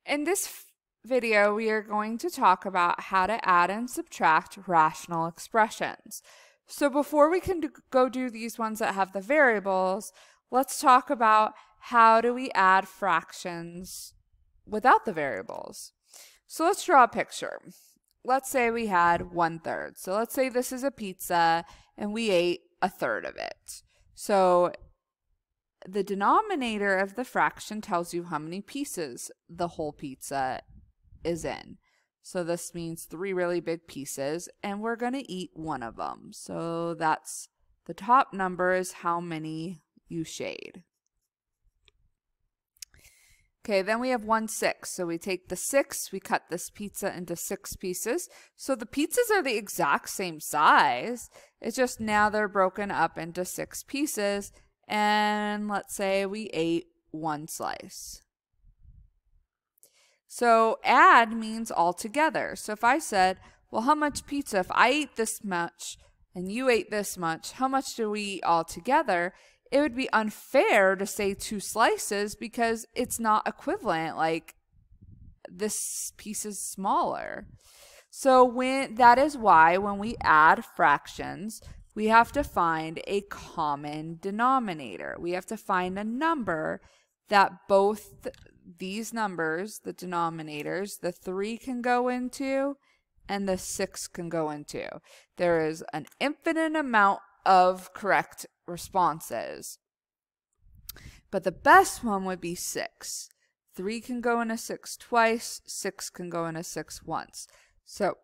In this video, we are going to talk about how to add and subtract rational expressions. So before we can go do these ones that have the variables, let's talk about how do we add fractions without the variables. So let's draw a picture. Let's say we had 1/3. So let's say this is a pizza and we ate 1/3 of it. So the denominator of the fraction tells you how many pieces the whole pizza is in. So this means 3 really big pieces, and we're going to eat one of them. So that's the top number is how many you shade. Okay, then we have 1/6. So we take the 6, we cut this pizza into 6 pieces. So the pizzas are the exact same size. It's just now they're broken up into 6 pieces. And let's say we ate 1 slice. So add means all together. So if I said, well, how much pizza? If I ate this much and you ate this much, how much do we eat all together? It would be unfair to say 2 slices because it's not equivalent. Like this piece is smaller. So that is why when we add fractions, we have to find a common denominator. We have to find a number that both these numbers, the denominators, the 3 can go into and the 6 can go into. There is an infinite amount of correct responses, but the best one would be 6. 3 can go in a 6 twice, 6 can go in a 6 once. So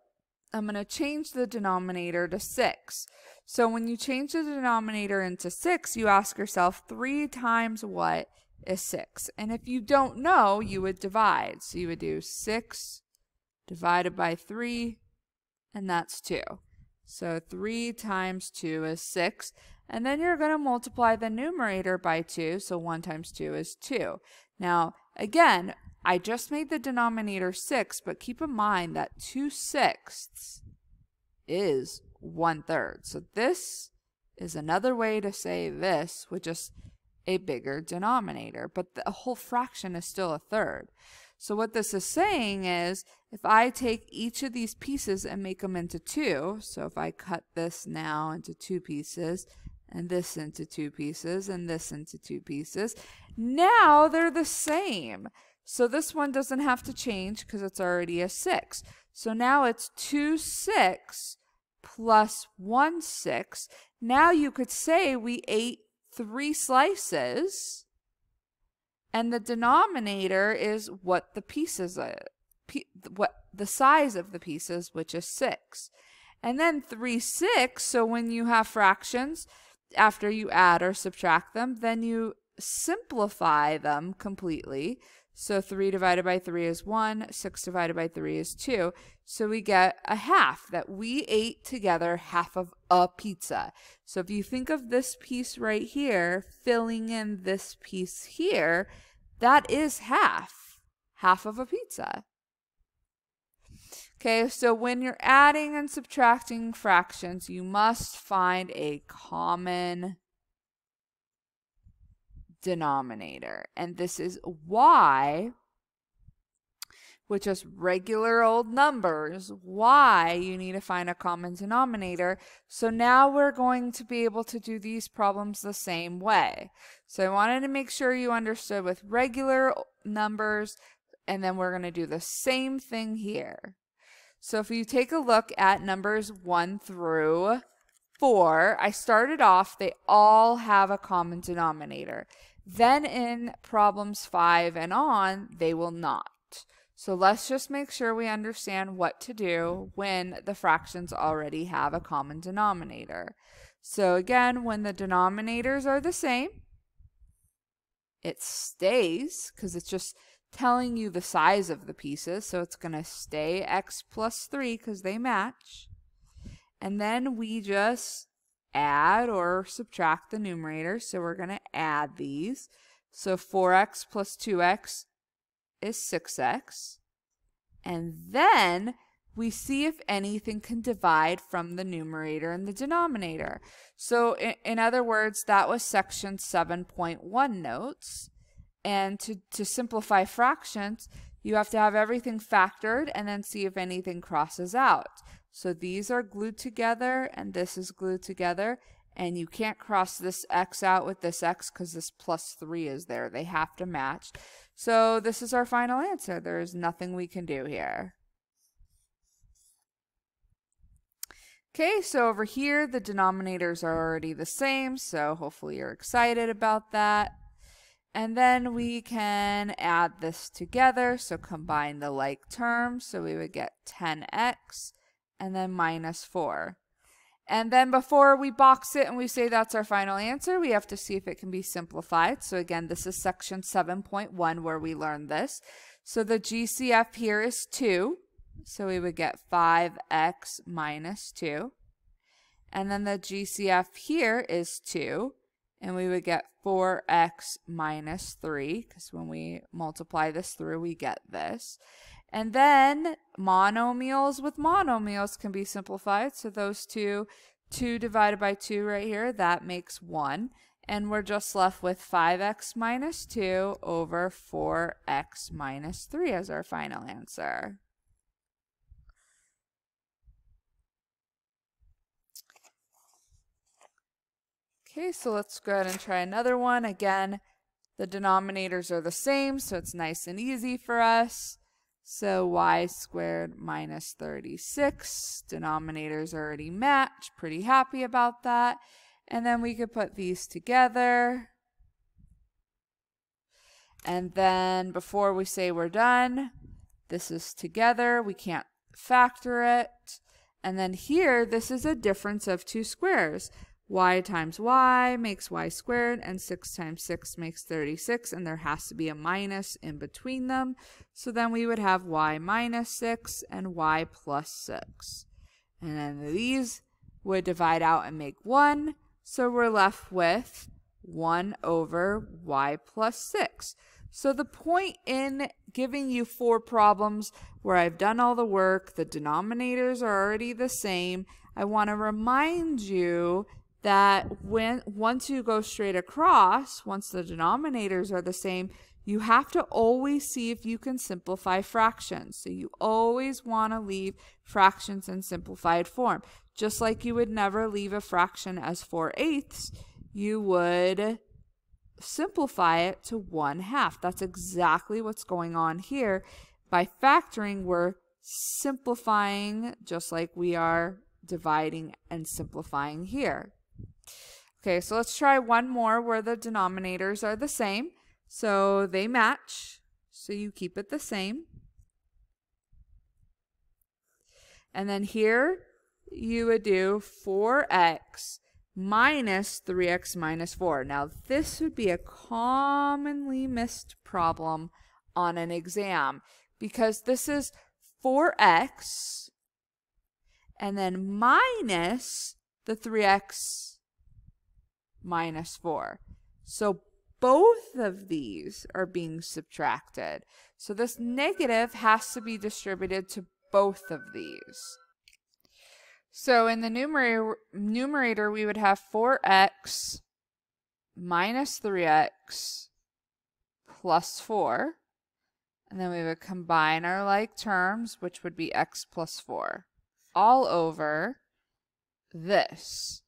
I'm going to change the denominator to 6. So when you change the denominator into 6, you ask yourself 3 times what is 6? And if you don't know, you would divide. So you would do 6 divided by 3, and that's 2. So 3 times 2 is 6. And then you're going to multiply the numerator by 2. So 1 times 2 is 2. Now, again, I just made the denominator 6, but keep in mind that 2/6 is 1/3. So this is another way to say this with just a bigger denominator, but the whole fraction is still 1/3. So what this is saying is if I take each of these pieces and make them into 2, so if I cut this now into 2 pieces, and this into 2 pieces, and this into 2 pieces, now they're the same. So this one doesn't have to change because it's already a 6. So now it's 2/6 plus 1/6. Now you could say we ate 3 slices, and the denominator is what the pieces are, what the size of the pieces, which is 6. And then 3/6, so when you have fractions, after you add or subtract them, then you simplify them completely. So 3 divided by 3 is 1, 6 divided by 3 is 2. So we get a half, that we ate together half of a pizza. So if you think of this piece right here, filling in this piece here, that is half of a pizza. Okay, so when you're adding and subtracting fractions, you must find a common denominator. And this is why, with just regular old numbers, why you need to find a common denominator. So now we're going to be able to do these problems the same way. So I wanted to make sure you understood with regular numbers, and then we're going to do the same thing here. So if you take a look at numbers 1 through 4, I started off, they all have a common denominator. Then in problems 5 and on, they will not. So let's just make sure we understand what to do when the fractions already have a common denominator. So again, when the denominators are the same, it stays because it's just telling you the size of the pieces. So it's going to stay x plus 3 because they match. And then we just add or subtract the numerator. So we're going to add these. So 4x plus 2x is 6x. And then we see if anything can divide from the numerator and the denominator. So in other words, that was section 7.1 notes. And to simplify fractions, you have to have everything factored and then see if anything crosses out. So these are glued together and this is glued together, and you can't cross this x out with this x because this plus 3 is there. They have to match. So this is our final answer. There is nothing we can do here. Okay, so over here the denominators are already the same, so hopefully you're excited about that. And then we can add this together, so combine the like terms. So we would get 10x and then minus 4. And then before we box it and we say that's our final answer, we have to see if it can be simplified. So again, this is section 7.1 where we learned this. So the GCF here is 2. So we would get 5x minus 2. And then the GCF here is 2. And we would get 4x minus 3, because when we multiply this through, we get this. And then monomials with monomials can be simplified. So those two divided by 2 right here, that makes 1. And we're just left with 5x minus 2 over 4x minus 3 as our final answer. Okay, so let's go ahead and try another one. Again, the denominators are the same, so it's nice and easy for us. So y squared minus 36. Denominators already match. Pretty happy about that. And then we could put these together. And then before we say we're done, this is together. We can't factor it. And then here, this is a difference of two squares. Y times y makes y squared, and 6 times 6 makes 36, and there has to be a minus in between them. So then we would have y minus 6 and y plus 6. And then these would divide out and make 1, so we're left with 1 over y plus 6. So the point in giving you 4 problems where I've done all the work, the denominators are already the same, I want to remind you that once you go straight across, once the denominators are the same, you have to always see if you can simplify fractions. So you always want to leave fractions in simplified form. Just like you would never leave a fraction as 4/8, you would simplify it to 1/2. That's exactly what's going on here. By factoring, we're simplifying just like we are dividing and simplifying here. Okay, so let's try one more where the denominators are the same. So they match, so you keep it the same. And then here you would do 4x minus 3x minus 4. Now this would be a commonly missed problem on an exam because this is 4x and then minus the 3x minus 4. So both of these are being subtracted. So this negative has to be distributed to both of these. So in the numerator we would have 4x minus 3x plus 4. And then we would combine our like terms, which would be x plus 4, all over this.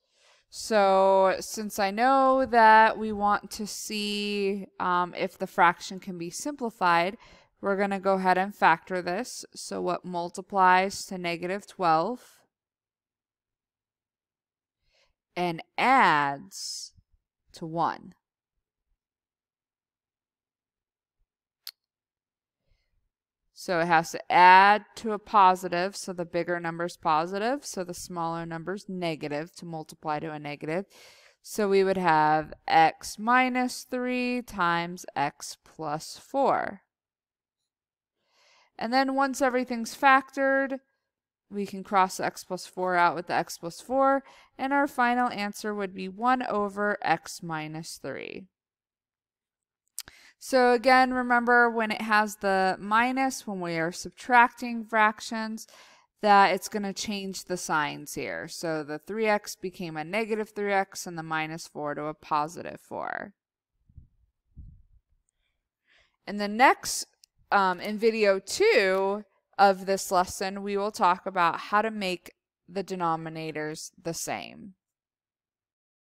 So since I know that we want to see if the fraction can be simplified, we're going to go ahead and factor this. So what multiplies to negative 12 and adds to 1? So it has to add to a positive, so the bigger number's positive, so the smaller number's negative to multiply to a negative. So we would have x minus 3 times x plus 4. And then once everything's factored, we can cross the x plus 4 out with the x plus 4, and our final answer would be 1 over x minus 3. So again, remember when it has the minus, when we are subtracting fractions, that it's going to change the signs here. So the 3x became a negative 3x and the minus 4 to a positive 4. In the next In video 2 of this lesson, we will talk about how to make the denominators the same.